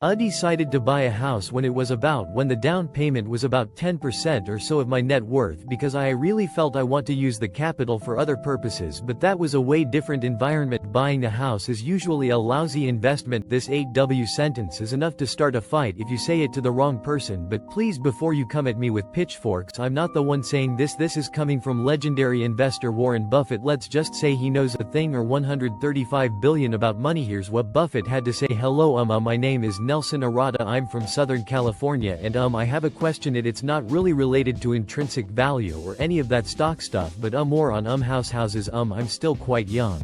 I decided to buy a house when the down payment was about 10% or so of my net worth because I really felt I want to use the capital for other purposes, but that was a way different environment. Buying a house is usually a lousy investment. This 8W sentence is enough to start a fight if you say it to the wrong person, but please, before you come at me with pitchforks, I'm not the one saying this. This is coming from legendary investor Warren Buffett. Let's just say he knows a thing or 135 billion about money. Here's what Buffett had to say. Hello, my name is Nelson Arata. I'm from Southern California and I have a question. It's not really related to intrinsic value or any of that stock stuff, but more on houses. I'm still quite young.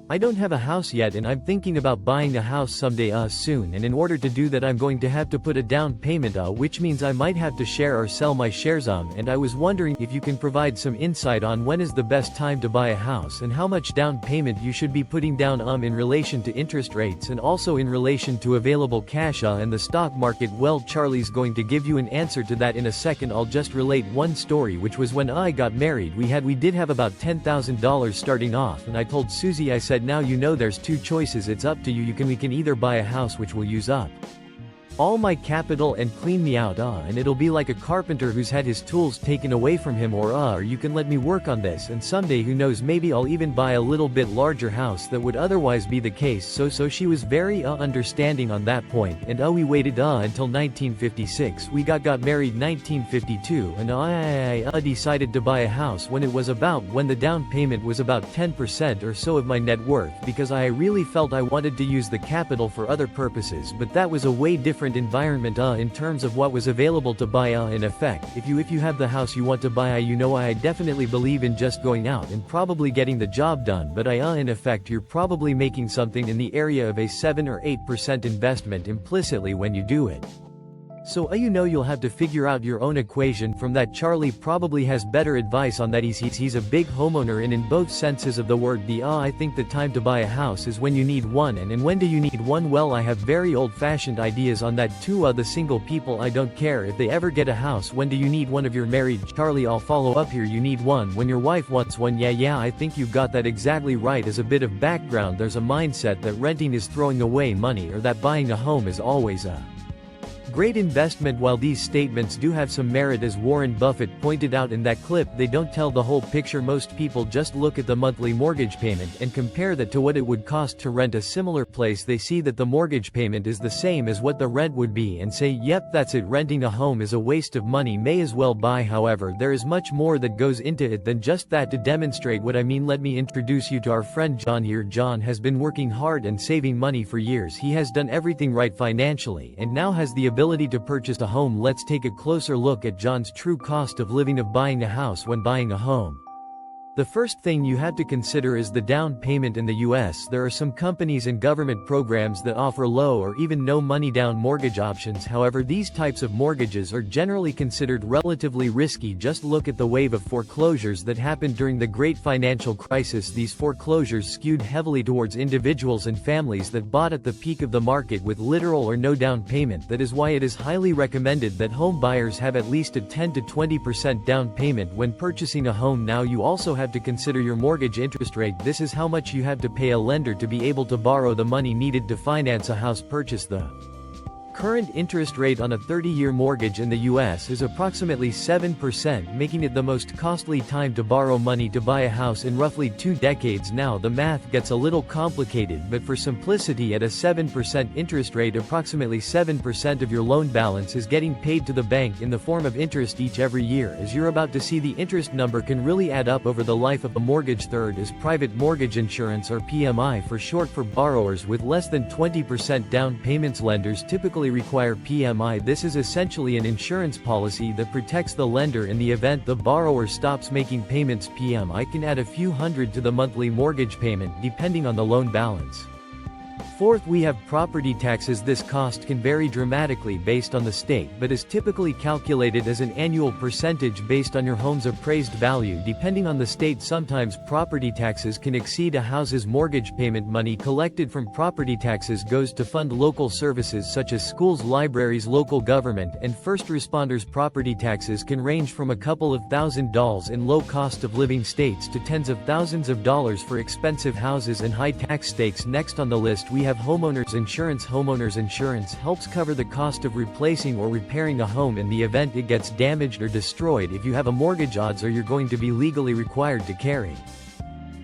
I don't have a house yet and I'm thinking about buying a house someday soon, and in order to do that I'm going to have to put a down payment which means I might have to share or sell my shares and I was wondering if you can provide some insight on when is the best time to buy a house and how much down payment you should be putting down in relation to interest rates and also in relation to available cash and the stock market. Well, Charlie's going to give you an answer to that in a second. I'll just relate one story, which was when I got married. We did have about $10,000 starting off, and I told Susie, I said, now you know there's two choices, it's up to you. We can either buy a house which will use up all my capital and clean me out and it'll be like a carpenter who's had his tools taken away from him, or you can let me work on this and someday, who knows, maybe I'll even buy a little bit larger house that would otherwise be the case. So she was very understanding on that point, and we waited until 1956. We got married 1952, and I decided to buy a house when the down payment was about 10% or so of my net worth because I really felt I wanted to use the capital for other purposes, but that was a way different environment in terms of what was available to buy. In effect, if you have the house you want to buy, I definitely believe in just going out and probably getting the job done, but in effect you're probably making something in the area of a 7 or 8% investment implicitly when you do it. So you'll have to figure out your own equation from that. Charlie probably has better advice on that. He's a big homeowner, and in both senses of the word. I think the time to buy a house is when you need one. And when do you need one? Well, I have very old-fashioned ideas on that too. The single people, I don't care if they ever get a house. When do you need one? If you're married, Charlie, I'll follow up here. You need one when your wife wants one. Yeah, I think you've got that exactly right. As a bit of background, there's a mindset that renting is throwing away money, or that buying a home is always a great investment. While these statements do have some merit, as Warren Buffett pointed out in that clip, they don't tell the whole picture. Most people just look at the monthly mortgage payment and compare that to what it would cost to rent a similar place. They see that the mortgage payment is the same as what the rent would be and say, yep, that's it, renting a home is a waste of money, may as well buy. However, there is much more that goes into it than just that. To demonstrate what I mean, let me introduce you to our friend John here. John has been working hard and saving money for years. He has done everything right financially and now has the ability to purchase a home. Let's take a closer look at John's true cost of living of buying a house when buying a home. The first thing you have to consider is the down payment. In the US, there are some companies and government programs that offer low or even no money down mortgage options. However, these types of mortgages are generally considered relatively risky. Just look at the wave of foreclosures that happened during the Great Financial Crisis. These foreclosures skewed heavily towards individuals and families that bought at the peak of the market with little or no down payment. That is why it is highly recommended that home buyers have at least a 10 to 20% down payment when purchasing a home. Now you also have to consider your mortgage interest rate. This is how much you have to pay a lender to be able to borrow the money needed to finance a house purchase. The current interest rate on a 30-year mortgage in the US is approximately 7%, making it the most costly time to borrow money to buy a house in roughly 2 decades. Now the math gets a little complicated, but for simplicity, at a 7% interest rate, approximately 7% of your loan balance is getting paid to the bank in the form of interest every year. As you're about to see, the interest number can really add up over the life of a mortgage. Third is private mortgage insurance, or PMI for short, for borrowers with less than 20% down payments. Lenders typically require PMI. This is essentially an insurance policy that protects the lender in the event the borrower stops making payments. PMI can add a few hundred to the monthly mortgage payment depending on the loan balance. Fourth, we have property taxes. This cost can vary dramatically based on the state, but is typically calculated as an annual percentage based on your home's appraised value. Depending on the state, sometimes property taxes can exceed a house's mortgage payment. Money collected from property taxes goes to fund local services such as schools, libraries, local government, and first responders. Property taxes can range from a couple of $1,000s in low cost of living states to tens of thousands of dollars for expensive houses and high tax states. Next on the list, we have have homeowners insurance. Homeowners insurance helps cover the cost of replacing or repairing a home in the event it gets damaged or destroyed. If you have a mortgage, odds are you're going to be legally required to carry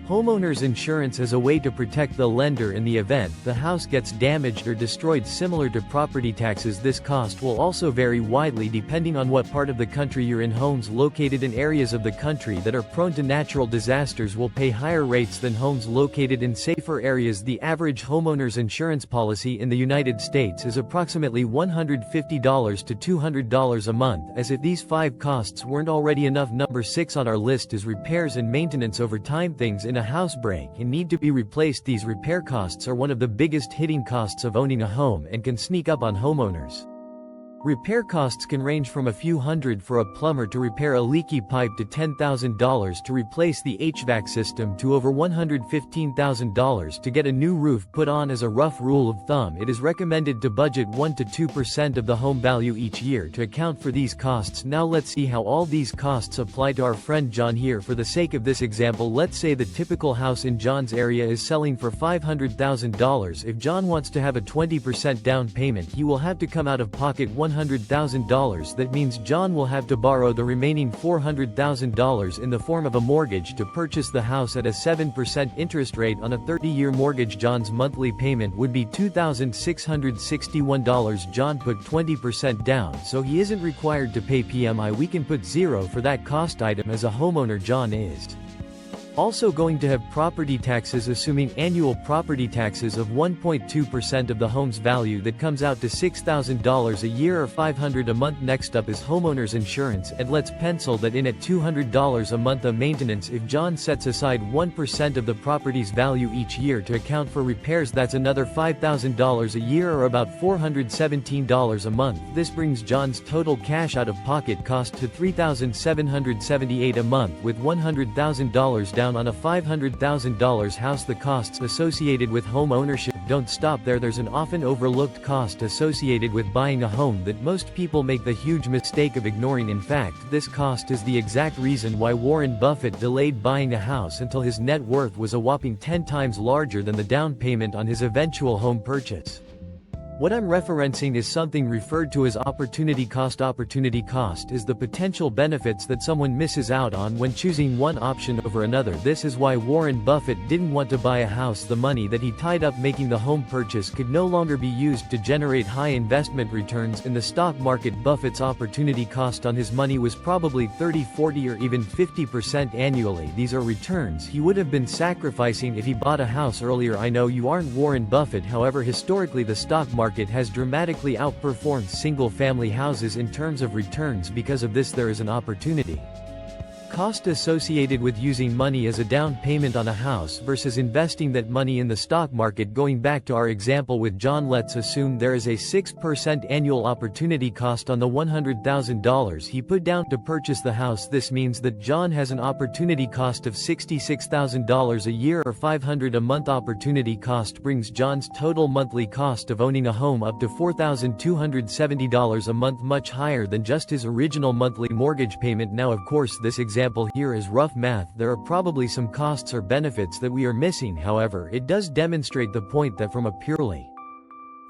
homeowners insurance as a way to protect the lender in the event the house gets damaged or destroyed. Similar to property taxes, this cost will also vary widely depending on what part of the country you're in. Homes located in areas of the country that are prone to natural disasters will pay higher rates than homes located in safer areas. The average homeowners insurance policy in the United States is approximately $150 to $200 a month. As if these 5 costs weren't already enough, number 6 on our list is repairs and maintenance. Over time, things in a house break and need to be replaced. These repair costs are one of the biggest hitting costs of owning a home and can sneak up on homeowners. Repair costs can range from a few hundred for a plumber to repair a leaky pipe to $10,000 to replace the HVAC system to over $115,000 to get a new roof put on. As a rough rule of thumb, it is recommended to budget 1 to 2% of the home value each year to account for these costs. Now let's see how all these costs apply to our friend John here. For the sake of this example, let's say the typical house in John's area is selling for $500,000. If John wants to have a 20% down payment, he will have to come out of pocket $100,000. That means John will have to borrow the remaining $400,000 in the form of a mortgage to purchase the house at a 7% interest rate on a 30-year mortgage. John's monthly payment would be $2,661. John put 20% down, so he isn't required to pay PMI. We can put 0 for that cost item. As a homeowner, John is also going to have property taxes. Assuming annual property taxes of 1.2% of the home's value, that comes out to $6,000 a year or $500 a month. Next up is homeowners insurance, and let's pencil that in at $200 a month. A maintenance. If John sets aside 1% of the property's value each year to account for repairs, that's another $5,000 a year or about $417 a month. This brings John's total cash out of pocket cost to $3,778 a month, with $100,000 down on a $500,000 house. The costs associated with home ownership don't stop there. There's an often overlooked cost associated with buying a home that most people make the huge mistake of ignoring. In fact, this cost is the exact reason why Warren Buffett delayed buying a house until his net worth was a whopping 10 times larger than the down payment on his eventual home purchase. What I'm referencing is something referred to as opportunity cost. Opportunity cost is the potential benefits that someone misses out on when choosing one option over another. This is why Warren Buffett didn't want to buy a house. The money that he tied up making the home purchase could no longer be used to generate high investment returns in the stock market. Buffett's opportunity cost on his money was probably 30, 40 or even 50% annually. These are returns he would have been sacrificing if he bought a house earlier. I know you aren't Warren Buffett, however, historically the stock market has dramatically outperformed single-family houses in terms of returns. Because of this, there is an opportunity cost associated with using money as a down payment on a house versus investing that money in the stock market. Going back to our example with John, let's assume there is a 6% annual opportunity cost on the $100,000 he put down to purchase the house. This means that John has an opportunity cost of $66,000 a year or $500 a month. Opportunity cost brings John's total monthly cost of owning a home up to $4,270 a month, much higher than just his original monthly mortgage payment. Now, of course, this example here is rough math. There are probably some costs or benefits that we are missing. However, it does demonstrate the point that from a purely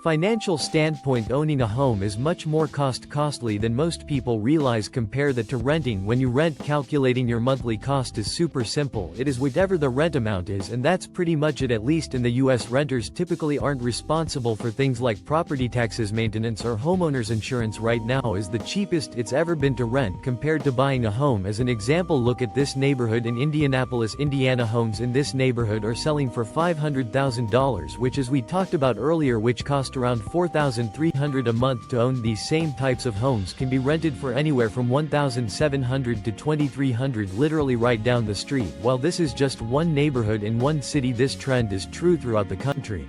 financial standpoint, owning a home is much more costly than most people realize. Compare that to renting. When you rent, calculating your monthly cost is super simple. It is whatever the rent amount is, and that's pretty much it. At least in the US, renters typically aren't responsible for things like property taxes, maintenance, or homeowners insurance. Right now is the cheapest it's ever been to rent compared to buying a home. As an example, look at this neighborhood in Indianapolis, Indiana. Homes in this neighborhood are selling for $500,000, which, as we talked about earlier, which cost around $4,300 a month to own. These same types of homes can be rented for anywhere from $1,700 to $2,300, literally right down the street. While this is just one neighborhood in one city, this trend is true throughout the country.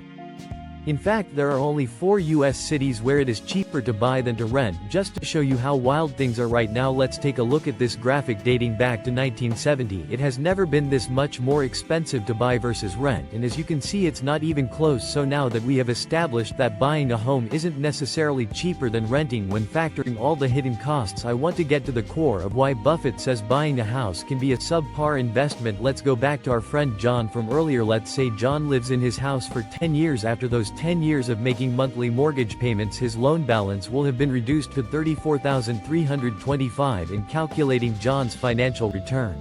In fact, there are only 4 US cities where it is cheaper to buy than to rent. Just to show you how wild things are right now, let's take a look at this graphic dating back to 1970. It has never been this much more expensive to buy versus rent, and as you can see, it's not even close. So now that we have established that buying a home isn't necessarily cheaper than renting when factoring all the hidden costs, I want to get to the core of why Buffett says buying a house can be a subpar investment. Let's go back to our friend John from earlier. Let's say John lives in his house for 10 years. After those almost 10 years of making monthly mortgage payments, his loan balance will have been reduced to $34,325 in calculating John's financial return.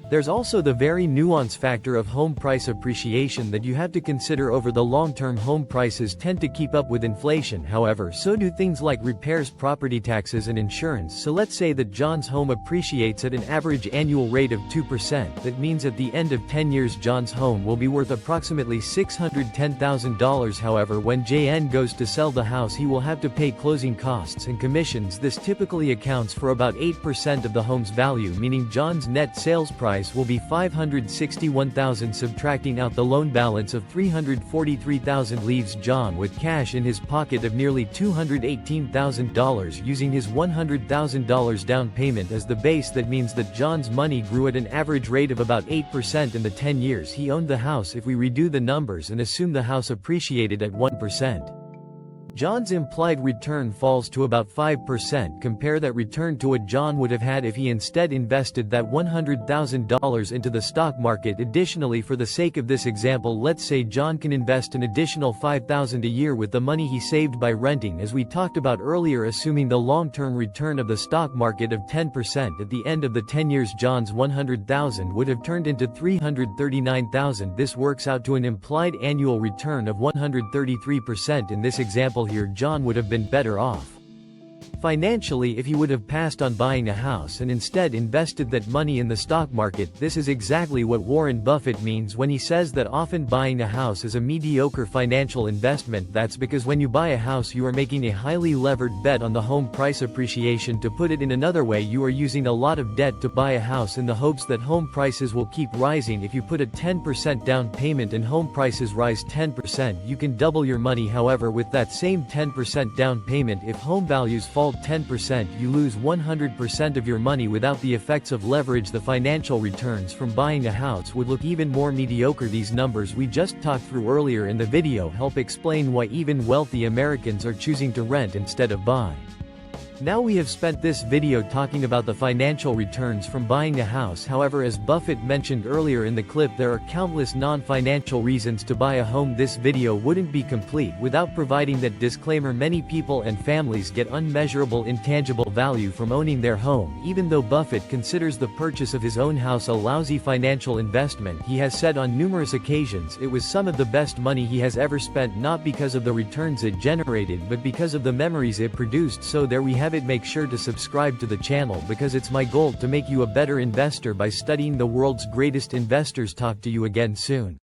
There's also the very nuanced factor of home price appreciation that you have to consider. Over the long term, home prices tend to keep up with inflation, however, so do things like repairs, property taxes, and insurance. So let's say that John's home appreciates at an average annual rate of 2%. That means at the end of 10 years, John's home will be worth approximately $610,000. However, when JN goes to sell the house, he will have to pay closing costs and commissions. This typically accounts for about 8% of the home's value, meaning John's net sales price will be $561,000. Subtracting out the loan balance of $343,000 leaves John with cash in his pocket of nearly $218,000. Using his $100,000 down payment as the base, that means that John's money grew at an average rate of about 8% in the 10 years he owned the house. If we redo the numbers and assume the house appreciated at 1%, John's implied return falls to about 5%. Compare that return to what John would have had if he instead invested that $100,000 into the stock market. Additionally, for the sake of this example, let's say John can invest an additional $5,000 a year with the money he saved by renting, as we talked about earlier. Assuming the long-term return of the stock market of 10%, at the end of the 10 years, John's $100,000 would have turned into $339,000. This works out to an implied annual return of 133%. In this example here, John would have been better off financially if he would have passed on buying a house and instead invested that money in the stock market. This is exactly what Warren Buffett means when he says that often buying a house is a mediocre financial investment. That's because when you buy a house, you are making a highly levered bet on the home price appreciation. To put it in another way, you are using a lot of debt to buy a house in the hopes that home prices will keep rising. If you put a 10% down payment and home prices rise 10%, you can double your money. However, with that same 10% down payment, if home values fall 10%, you lose 100% of your money without the effects of leverage. The financial returns from buying a house would look even more mediocre. These numbers we just talked through earlier in the video help explain why even wealthy Americans are choosing to rent instead of buy. Now we have spent this video talking about the financial returns from buying a house. However, as Buffett mentioned earlier in the clip, there are countless non-financial reasons to buy a home. This video wouldn't be complete without providing that disclaimer. Many people and families get unmeasurable intangible value from owning their home. Even though Buffett considers the purchase of his own house a lousy financial investment, he has said on numerous occasions it was some of the best money he has ever spent, not because of the returns it generated but because of the memories it produced. So there we have it. Make sure to subscribe to the channel because it's my goal to make you a better investor by studying the world's greatest investors. Talk to you again soon.